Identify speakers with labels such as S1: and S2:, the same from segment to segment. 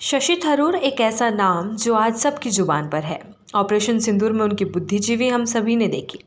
S1: शशि थरूर एक ऐसा नाम जो आज सबकी जुबान पर है। ऑपरेशन सिंदूर में उनकी बुद्धिजीवी हम सभी ने देखी,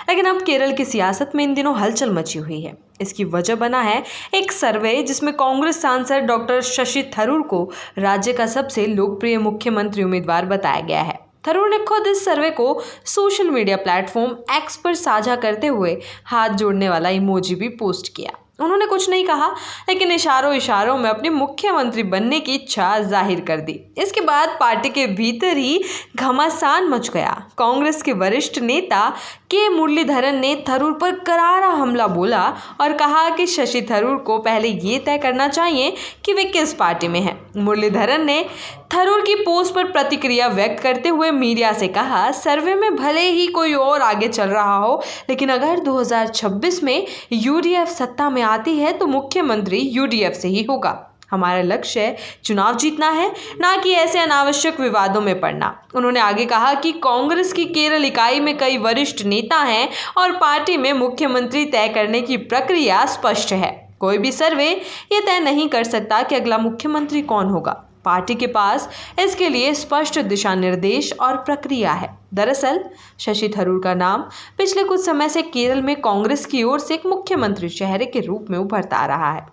S1: लेकिन अब केरल की सियासत में इन दिनों हलचल मची हुई है। इसकी वजह बना है एक सर्वे जिसमें कांग्रेस सांसद डॉक्टर शशि थरूर को राज्य का सबसे लोकप्रिय मुख्यमंत्री उम्मीदवार बताया गया है। थरूर ने खुद इस सर्वे को सोशल मीडिया प्लेटफॉर्म एक्स पर साझा करते हुए हाथ जोड़ने वाला इमोजी भी पोस्ट किया। उन्होंने कुछ नहीं कहा, लेकिन इशारों इशारों में अपने मुख्यमंत्री बनने की इच्छा जाहिर कर दी। इसके बाद पार्टी के भीतर ही घमासान मच गया। कांग्रेस के वरिष्ठ नेता के मुरलीधरन ने थरूर पर करारा हमला बोला और कहा कि शशि थरूर को पहले ये तय करना चाहिए कि वे किस पार्टी में हैं। मुरलीधरन ने थरूर की पोस्ट पर प्रतिक्रिया व्यक्त करते हुए मीडिया से कहा, सर्वे में भले ही कोई और आगे चल रहा हो, लेकिन अगर 2026 में यूडीएफ सत्ता में आती है तो मुख्यमंत्री यूडीएफ से ही होगा। हमारा लक्ष्य चुनाव जीतना है, ना कि ऐसे अनावश्यक विवादों में पड़ना। उन्होंने आगे कहा कि कांग्रेस की केरल इकाई में कई वरिष्ठ नेता हैं और पार्टी में मुख्यमंत्री तय करने की प्रक्रिया स्पष्ट है। कोई भी सर्वे ये तय नहीं कर सकता कि अगला मुख्यमंत्री कौन होगा। पार्टी के पास इसके लिए स्पष्ट दिशा निर्देश और प्रक्रिया है। दरअसल शशि थरूर का नाम पिछले कुछ समय से केरल में कांग्रेस की ओर से एक मुख्यमंत्री चेहरे के रूप में उभरता आ रहा है।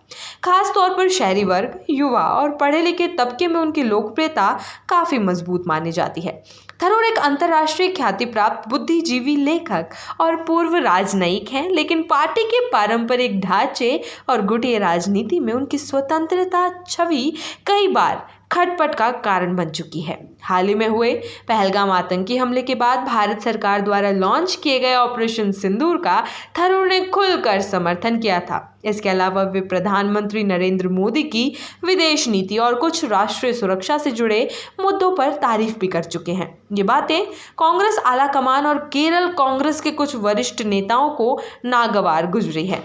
S1: खास तौर पर शहरी वर्ग, युवा और पढ़े लिखे तबके में उनकी लोकप्रियता काफी मजबूत मानी जाती है। थरूर एक अंतर्राष्ट्रीय ख्याति प्राप्त बुद्धिजीवी, लेखक और पूर्व राजनयिक हैं, लेकिन पार्टी के पारंपरिक ढांचे और गुटिया राजनीति में उनकी स्वतंत्रता छवि कई बार खटपट का कारण बन चुकी है। हाल ही में हुए पहलगाम आतंकी हमले के बाद भारत सरकार द्वारा लॉन्च किए गए ऑपरेशन सिंदूर का थरूर ने खुलकर समर्थन किया था। इसके अलावा वे प्रधानमंत्री नरेंद्र मोदी की विदेश नीति और कुछ राष्ट्रीय सुरक्षा से जुड़े मुद्दों पर तारीफ भी कर चुके हैं। ये बातें कांग्रेस आलाकमान और केरल कांग्रेस के कुछ वरिष्ठ नेताओं को नागवार गुजरी है।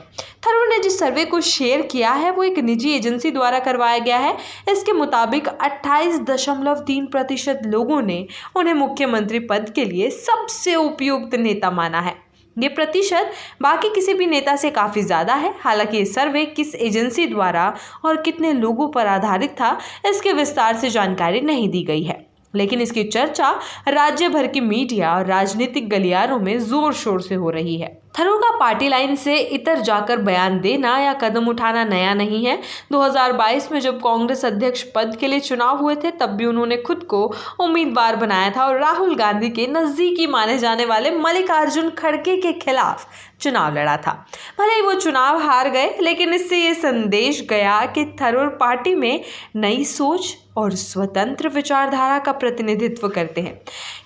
S1: थरूर ने जिस सर्वे को शेयर किया है वो एक निजी एजेंसी द्वारा करवाया गया है। इसके मुताबिक 28.3% लोगों ने उन्हें मुख्यमंत्री पद के लिए सबसे उपयुक्त नेता माना है। ये प्रतिशत बाकी किसी भी नेता से काफ़ी ज़्यादा है। हालांकि ये सर्वे किस एजेंसी द्वारा और कितने लोगों पर आधारित था, इसके विस्तार से जानकारी नहीं दी गई है, लेकिन इसकी चर्चा राज्य भर की मीडिया और राजनीतिक गलियारों में जोर शोर से हो रही है। थरूर का पार्टी लाइन से इतर जाकर बयान देना या कदम उठाना नया नहीं है। 2022 में जब कांग्रेस अध्यक्ष पद के लिए चुनाव हुए थे, तब भी उन्होंने खुद को उम्मीदवार बनाया था और राहुल गांधी के नजदीकी माने जाने वाले मल्लिकार्जुन खड़गे के खिलाफ चुनाव लड़ा था। भले ही वो चुनाव हार गए, लेकिन इससे ये संदेश गया कि थरूर पार्टी में नई सोच और स्वतंत्र विचारधारा का प्रतिनिधित्व करते हैं।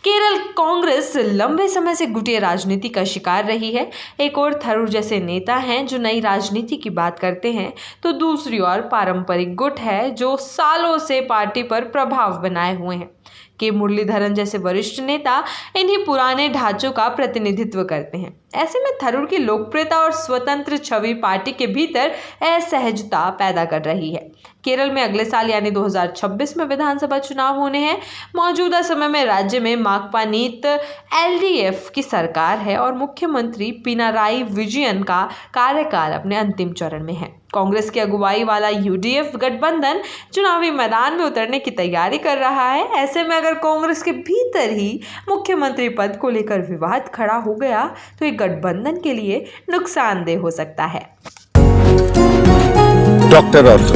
S1: केरल कांग्रेस लंबे समय से गुटिया राजनीति का शिकार रही है। एक और थरूर जैसे नेता हैं जो नई राजनीति की बात करते हैं, तो दूसरी ओर पारंपरिक गुट है जो सालों से पार्टी पर प्रभाव बनाए हुए हैं। के मुरलीधरन जैसे वरिष्ठ नेता इन्हीं पुराने ढांचों का प्रतिनिधित्व करते हैं। ऐसे में थरूर की लोकप्रियता और स्वतंत्र छवि पार्टी के भीतर असहजता पैदा कर रही है। केरल में अगले साल यानी 2026 में विधानसभा चुनाव होने हैं। मौजूदा समय में राज्य में माकपा नीत एलडीएफ की सरकार है और मुख्यमंत्री पिनाराई विजयन का कार्यकाल अपने अंतिम चरण में है। कांग्रेस की अगुवाई वाला यूडीएफ गठबंधन चुनावी मैदान में उतरने की तैयारी कर रहा है। ऐसे में अगर कांग्रेस के भीतर ही मुख्यमंत्री पद को लेकर विवाद खड़ा हो गया तो ये गठबंधन के लिए नुकसानदेह हो सकता है।
S2: डॉक्टर ऑर्थो,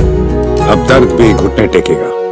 S2: अब दर्द भी घुटने टेकेगा।